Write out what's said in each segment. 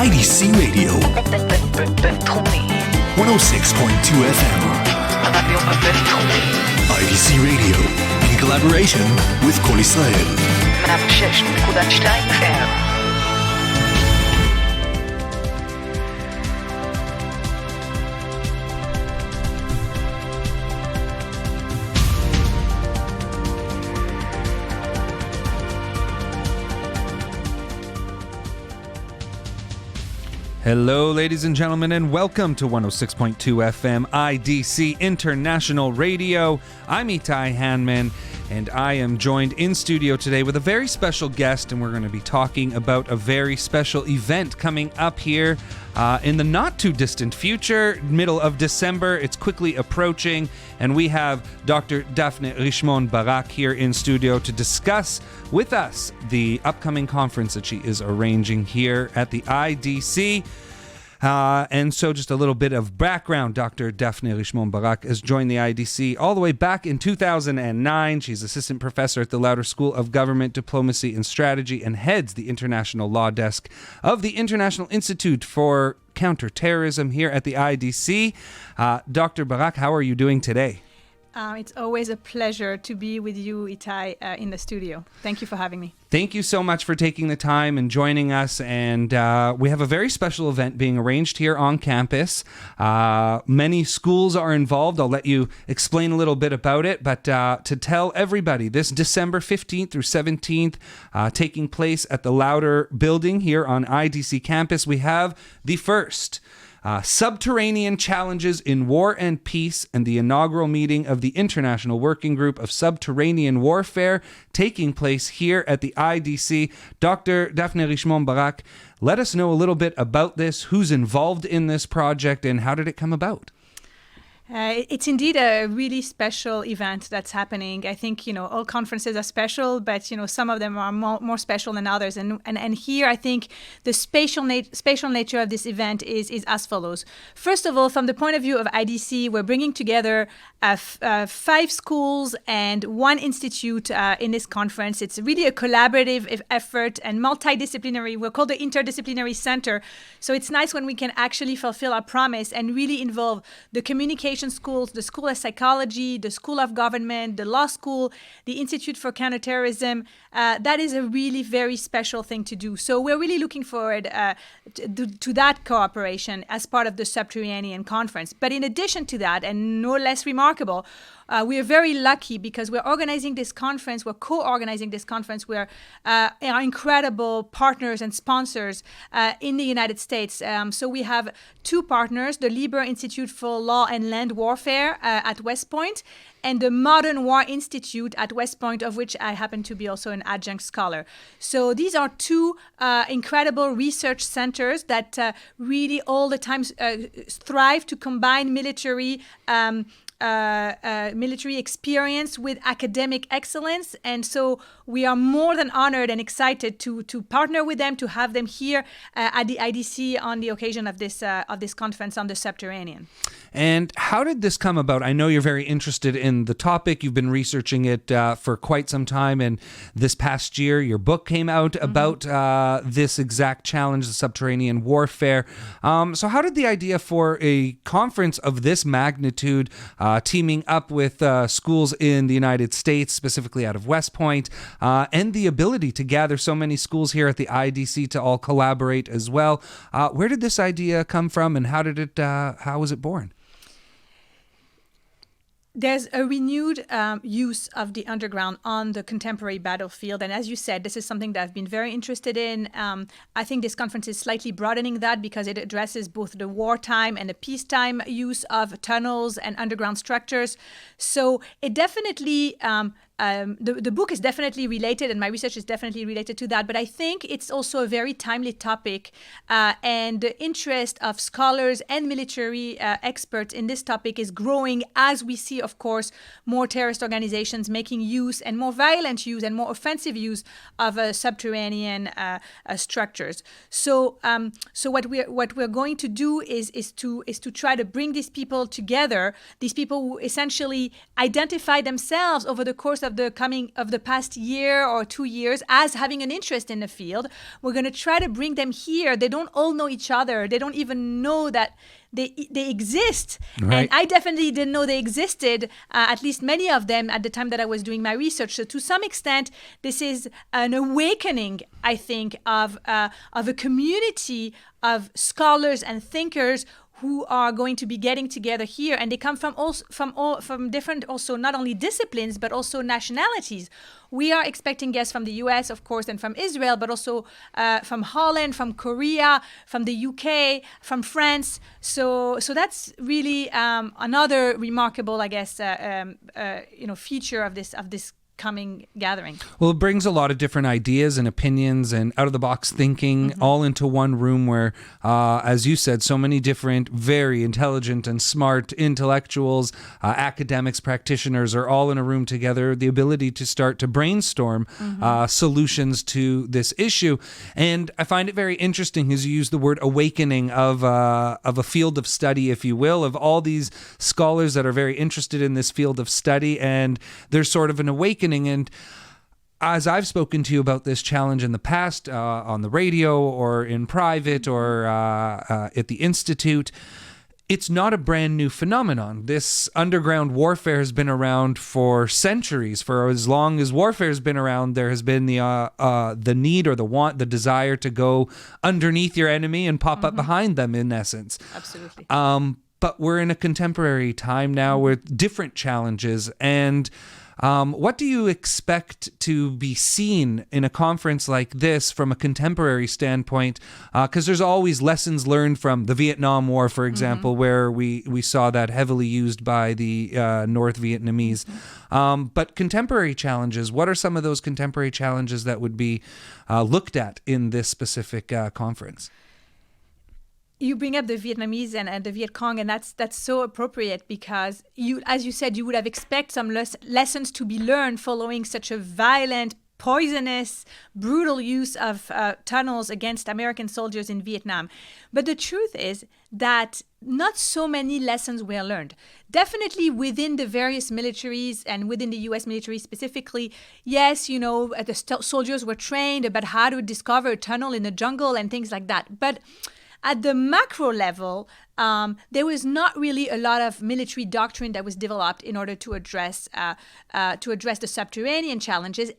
IDC Radio. 106.2 FM. IDC Radio, in collaboration with כל ישראל. 106.2 FM. Hello, ladies and gentlemen, and welcome to 106.2 FM IDC International Radio. I'm Itai Hanman, and I am joined in studio today with a very special guest, and we're going to be talking about a very special event coming up here in the not-too-distant future, middle of December. It's quickly approaching, and we have Dr. Daphne Richmond Barak here in studio to discuss with us the upcoming conference that she is arranging here at the IDC. And so just a little bit of background. Dr. Daphne Richmond Barak has joined the IDC all the way back in 2009. She's assistant professor at the Lauder School of Government, Diplomacy and Strategy and heads the International Law Desk of the International Institute for Counter-Terrorism here at the IDC. Dr. Barak, how are you doing today? It's always a pleasure to be with you, Itai, in the studio. Thank you for having me. Thank you so much for taking the time and joining us. And we have a very special event being arranged here on campus. Many schools are involved. I'll let you explain a little bit about it. But to tell everybody, this December 15th through 17th, taking place at the Lauder building here on IDC campus, we have the first Subterranean Challenges in War and Peace, and the inaugural meeting of the International Working Group of Subterranean Warfare taking place here at the IDC. Dr. Daphne Richmond Barak, let us know a little bit about this, who's involved in this project, and how did it come about? It's indeed a really special event that's happening. I think, all conferences are special, but, some of them are more special than others. And here, I think the spatial nature of this event is as follows. First of all, from the point of view of IDC, we're bringing together 5 schools and 1 institute in this conference. It's really a collaborative effort and multidisciplinary. We're called the Interdisciplinary Center. So it's nice when we can actually fulfill our promise and really involve the communication schools, the School of Psychology, the School of Government, the Law School, the Institute for Counterterrorism. That is a really very special thing to do. So we're really looking forward to that cooperation as part of the Subterranean Conference. But in addition to that, and no less remarkable, we are very lucky because we're organizing this conference, we're co-organizing this conference, we're our incredible partners and sponsors in the United States. So we have 2 partners, the Lieber Institute for Law and Land Warfare at West Point, and the Modern War Institute at West Point, of which I happen to be also an adjunct scholar. So these are 2 incredible research centers that really all the time strive to combine military experience with academic excellence, and so we are more than honored and excited to partner with them, to have them here at the IDC on the occasion of this conference on the Subterranean. And how did this come about? I know you're very interested in the topic. You've been researching it for quite some time, and this past year your book came out about this exact challenge, the subterranean warfare. So how did the idea for a conference of this magnitude, teaming up with schools in the United States, specifically out of West Point, and the ability to gather so many schools here at the IDC to all collaborate as well, where did this idea come from, and how was it born? There's a renewed use of the underground on the contemporary battlefield. And as you said, this is something that I've been very interested in. I think this conference is slightly broadening that because it addresses both the wartime and the peacetime use of tunnels and underground structures. So it definitely The book is definitely related, and my research is definitely related to that. But I think it's also a very timely topic, and the interest of scholars and military experts in this topic is growing as we see, of course, more terrorist organizations making use and more violent use and more offensive use of subterranean structures. So what we're going to do is to try to bring these people together. These people who essentially identify themselves over the course of of the past year or 2 years as having an interest in the field. We're going to try to bring them here. They don't all know each other. They don't even know that they exist. Right. And I definitely didn't know they existed, at least many of them, at the time that I was doing my research. So to some extent, this is an awakening, I think, of a community of scholars and thinkers who are going to be getting together here, and they come from different, also not only disciplines but also nationalities. We are expecting guests from the U.S., of course, and from Israel, but also from Holland, from Korea, from the UK, from France. So that's really another remarkable, I guess, feature of this coming gathering. Well, it brings a lot of different ideas and opinions and out-of-the-box thinking all into one room where, as you said, so many different, very intelligent and smart intellectuals, academics, practitioners are all in a room together, the ability to start to brainstorm solutions to this issue. And I find it very interesting as you use the word awakening of a field of study, if you will, of all these scholars that are very interested in this field of study, and there's sort of an awakening. And as I've spoken to you about this challenge in the past, on the radio or in private or at the Institute, it's not a brand new phenomenon. This underground warfare has been around for centuries. For as long as warfare has been around, there has been the need or the want, the desire to go underneath your enemy and pop up behind them, in essence. Absolutely. But we're in a contemporary time now with different challenges. And what do you expect to be seen in a conference like this from a contemporary standpoint? Because there's always lessons learned from the Vietnam War, for example, where we saw that heavily used by the North Vietnamese. But contemporary challenges, what are some of those contemporary challenges that would be looked at in this specific conference? You bring up the Vietnamese and the Viet Cong, and that's so appropriate because as you said, you would have expected some lessons to be learned following such a violent, poisonous, brutal use of tunnels against American soldiers in Vietnam. But the truth is that not so many lessons were learned. Definitely within the various militaries and within the U.S. military specifically, yes, the soldiers were trained about how to discover a tunnel in the jungle and things like that. But at the macro level, there was not really a lot of military doctrine that was developed in order to address the subterranean challenges.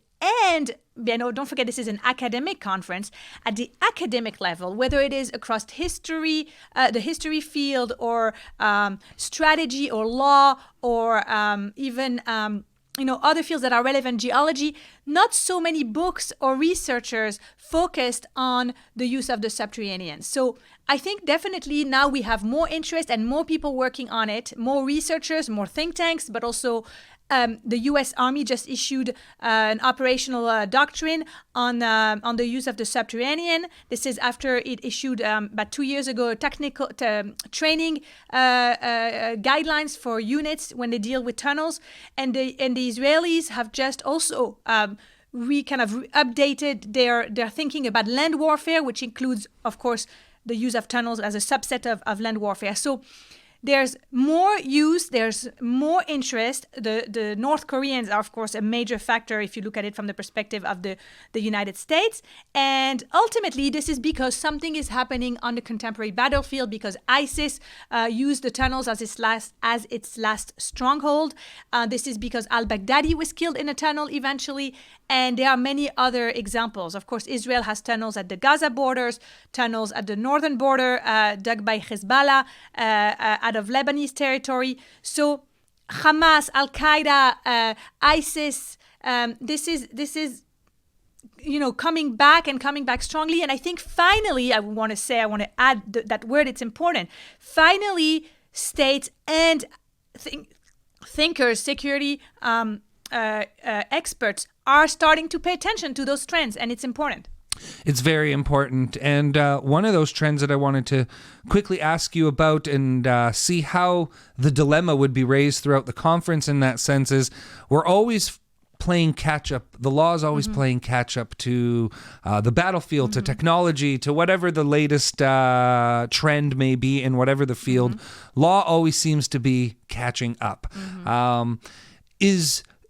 And don't forget, this is an academic conference. At the academic level, whether it is across history, the history field, or strategy or law, or even other fields that are relevant, geology, not so many books or researchers focused on the use of the subterranean. So I think definitely now we have more interest and more people working on it, more researchers, more think tanks, but also the U.S. Army just issued an operational doctrine on the use of the subterranean. This is after it issued about 2 years ago technical training guidelines for units when they deal with tunnels, and the Israelis have just also updated their thinking about land warfare, which includes, of course, the use of tunnels as a subset of land warfare. So there's more use, there's more interest. The North Koreans are, of course, a major factor if you look at it from the perspective of the United States. And ultimately, this is because something is happening on the contemporary battlefield, because ISIS used the tunnels as its last stronghold. This is because al-Baghdadi was killed in a tunnel eventually. And there are many other examples. Of course, Israel has tunnels at the Gaza borders, tunnels at the northern border, dug by Hezbollah, out of Lebanese territory. So Hamas, Al-Qaeda, ISIS, this is coming back strongly. And I think finally, I want to add that word, it's important. Finally, states and thinkers, security experts are starting to pay attention to those trends, and it's important. It's very important. And one of those trends that I wanted to quickly ask you about and see how the dilemma would be raised throughout the conference in that sense is we're always playing catch up. The law is always playing catch up to the battlefield, to technology, to whatever the latest trend may be in whatever the field. Law always seems to be catching up.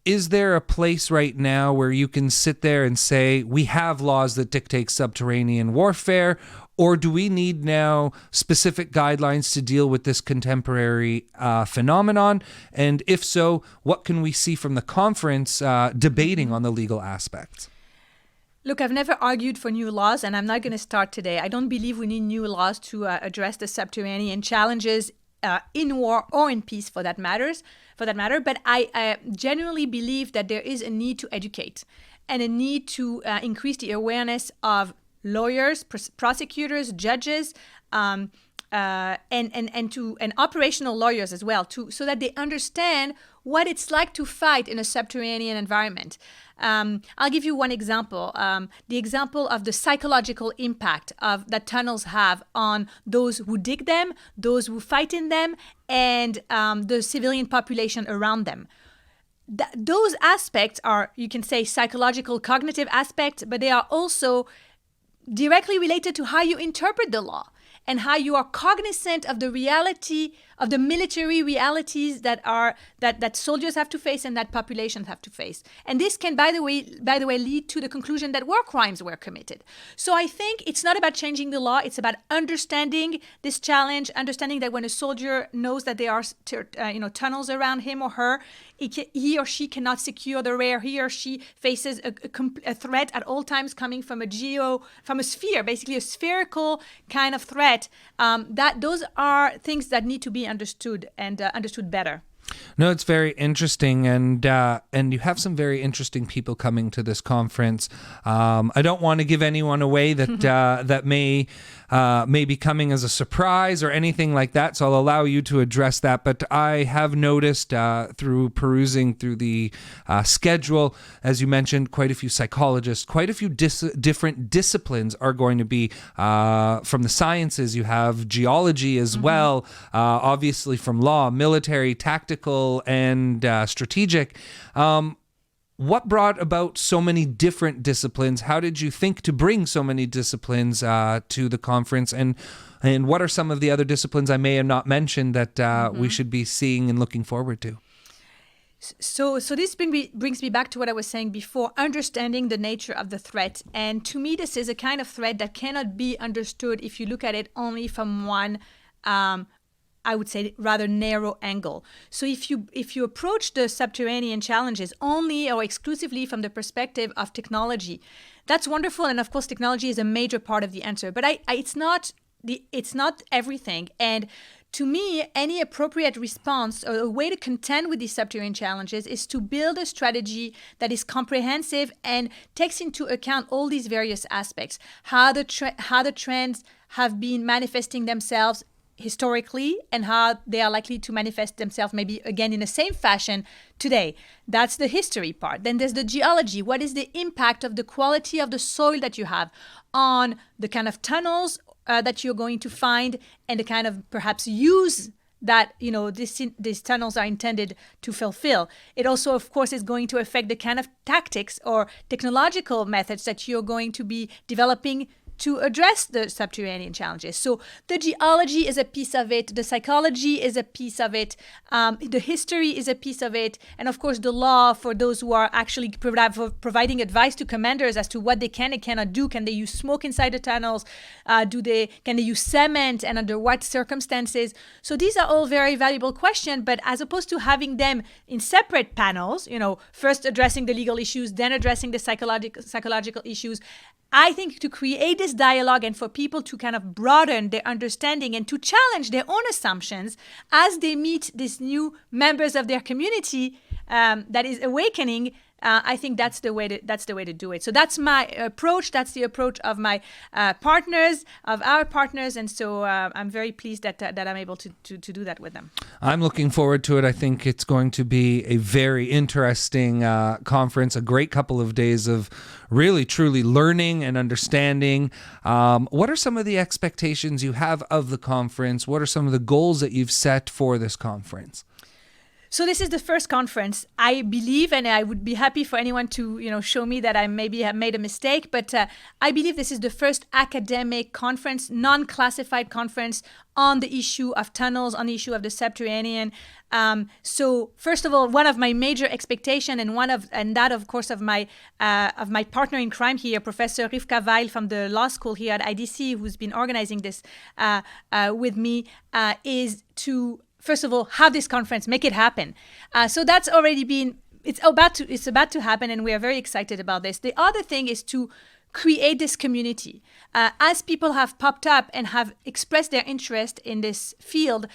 is there a place right now where you can sit there and say, we have laws that dictate subterranean warfare, or do we need now specific guidelines to deal with this contemporary phenomenon? And if so, what can we see from the conference debating on the legal aspects? Look, I've never argued for new laws, and I'm not going to start today. I don't believe we need new laws to address the subterranean challenges in war or in peace, for that matter. But I genuinely believe that there is a need to educate and a need to increase the awareness of lawyers, prosecutors, judges, and operational lawyers as well, so that they understand what it's like to fight in a subterranean environment. I'll give you one example. The example of the psychological impact that tunnels have on those who dig them, those who fight in them, and the civilian population around them. Those aspects are, you can say, psychological, cognitive aspects, but they are also directly related to how you interpret the law and how you are cognizant of the reality of the military realities that soldiers have to face and that populations have to face. And this can, by the way, lead to the conclusion that war crimes were committed. So I think it's not about changing the law. It's about understanding this challenge, understanding that when a soldier knows that there are tunnels around him or her, he or she cannot secure the rear. He or she faces a threat at all times coming from a sphere, basically a spherical kind of threat. Those are things that need to be understood and understood better. No, it's very interesting, and you have some very interesting people coming to this conference. I don't want to give anyone away that that may be coming as a surprise or anything like that, so I'll allow you to address that. But I have noticed through perusing through the schedule, as you mentioned, quite a few psychologists, quite a few different disciplines are going to be from the sciences. You have geology as well, obviously from law, military, tactical, and strategic. What brought about so many different disciplines? How did you think to bring so many disciplines to the conference? And what are some of the other disciplines I may have not mentioned that we should be seeing and looking forward to? So this brings me back to what I was saying before, understanding the nature of the threat. And to me, this is a kind of threat that cannot be understood if you look at it only from one I would say rather narrow angle. So if you approach the subterranean challenges only or exclusively from the perspective of technology, that's wonderful, and of course technology is a major part of the answer. But it's not everything. And to me, any appropriate response or a way to contend with these subterranean challenges is to build a strategy that is comprehensive and takes into account all these various aspects, how the trends have been manifesting themselves historically and how they are likely to manifest themselves maybe again in the same fashion today. That's the history part. Then there's the geology. What is the impact of the quality of the soil that you have on the kind of tunnels that you're going to find and the kind of perhaps use that these tunnels are intended to fulfill. It also, of course, is going to affect the kind of tactics or technological methods that you're going to be developing to address the subterranean challenges. So the geology is a piece of it, the psychology is a piece of it, the history is a piece of it, and of course the law for those who are actually providing advice to commanders as to what they can and cannot do. Can they use smoke inside the tunnels? Can they use cement, and under what circumstances? So these are all very valuable questions, but as opposed to having them in separate panels, first addressing the legal issues, then addressing the psychological issues, I think to create this dialogue and for people to kind of broaden their understanding and to challenge their own assumptions as they meet these new members of their community that is awakening, I think that's the way to do it. So that's my approach. That's the approach of my partners, of our partners, and so I'm very pleased that I'm able to do that with them. I'm looking forward to it. I think it's going to be a very interesting conference, a great couple of days of really, truly learning and understanding. What are some of the expectations you have of the conference? What are some of the goals that you've set for this conference? So this is the first conference. I believe, and I would be happy for anyone to, show me that I maybe have made a mistake, but I believe this is the first academic conference, non-classified conference on the issue of tunnels, on the issue of the Subterranean. So first of all, one of my major expectation, and that of course of my partner in crime here, Professor Rivka Weil from the law school here at IDC, who's been organizing this with me, is to first of all have this conference, make it happen. So that's already been it's about to happen, and we are very excited about this. The other thing is to create this community. As people have popped up and have expressed their interest in this field,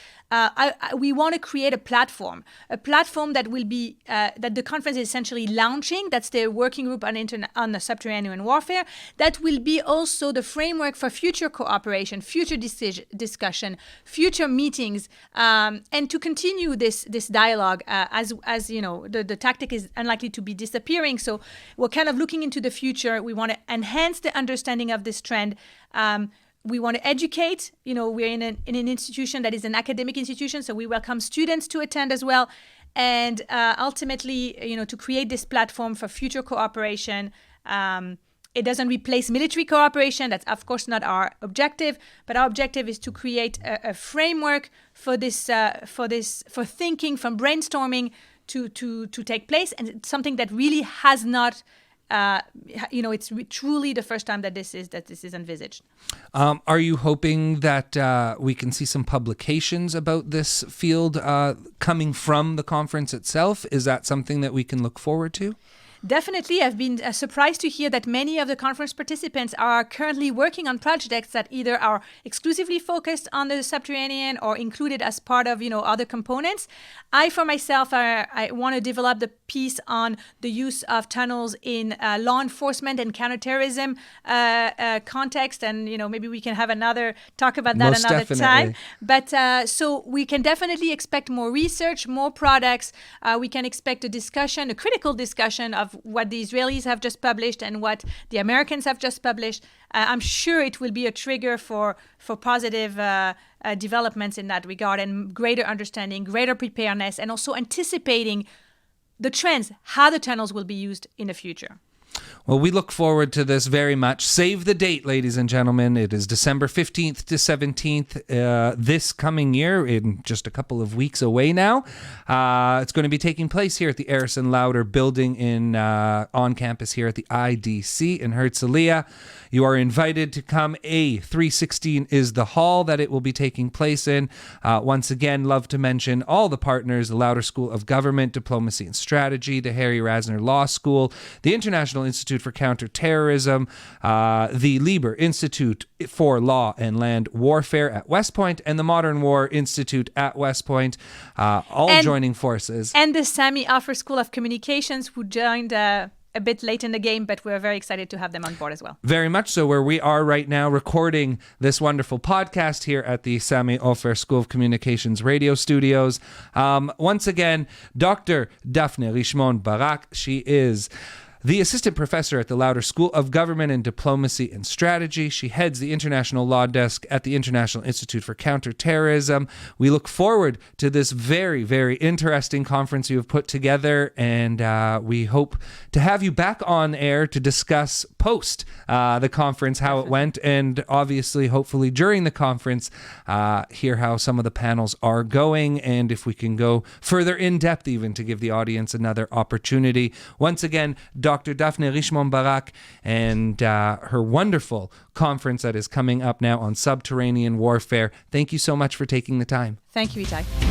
we want to create a platform that will be that the conference is essentially launching. That's the working group on the subterranean warfare. That will be also the framework for future cooperation, future discussion, future meetings, and to continue this dialogue. As you know, the tactic is unlikely to be disappearing. So we're kind of looking into the future. We want to enhance the understanding of this trend. We want to educate. We're in an institution that is an academic institution, so we welcome students to attend as well. And ultimately, to create this platform for future cooperation. It doesn't replace military cooperation. That's, of course, not our objective. But our objective is to create a framework for thinking, from brainstorming to take place. And it's something that really has not... it's truly the first time that this is envisaged. Are you hoping that we can see some publications about this field coming from the conference itself? Is that something that we can look forward to? Definitely. I've been surprised to hear that many of the conference participants are currently working on projects that either are exclusively focused on the Subterranean or included as part of, other components. I, for myself, I want to develop the piece on the use of tunnels in law enforcement and counter-terrorism context. And, maybe we can have another talk about that another time. But so we can definitely expect more research, more products. We can expect a critical discussion of what the Israelis have just published and what the Americans have just published. I'm sure it will be a trigger for positive developments in that regard, and greater understanding, greater preparedness, and also anticipating the trends, how the tunnels will be used in the future. Well, we look forward to this very much. Save the date, ladies and gentlemen. It is December 15th to 17th this coming year, in just a couple of weeks away now. It's going to be taking place here at the Arison Lauder building on campus here at the IDC in Herzliya. You are invited to come. A316 is the hall that it will be taking place in. Once again, love to mention all the partners: the Lauder School of Government, Diplomacy and Strategy, the Harry Rasner Law School, the International Institute for Counter-Terrorism, the Lieber Institute for Law and Land Warfare at West Point, and the Modern War Institute at West Point, joining forces. And the Sami Offer School of Communications, who joined a bit late in the game, but we're very excited to have them on board as well. Very much so, where we are right now recording this wonderful podcast here at the Sami Ofer School of Communications radio studios. Once again, Dr. Daphne Richmond Barak, she is the assistant professor at the Lauder School of Government and Diplomacy and Strategy. She heads the International Law Desk at the International Institute for Counter-Terrorism. We look forward to this very, very interesting conference you have put together, and we hope to have you back on air to discuss post the conference how it went, and obviously, hopefully during the conference, hear how some of the panels are going, and if we can go further in depth even to give the audience another opportunity. Once again, Dr. Daphne Richmond Barak and her wonderful conference that is coming up now on subterranean warfare. Thank you so much for taking the time. Thank you, Itai.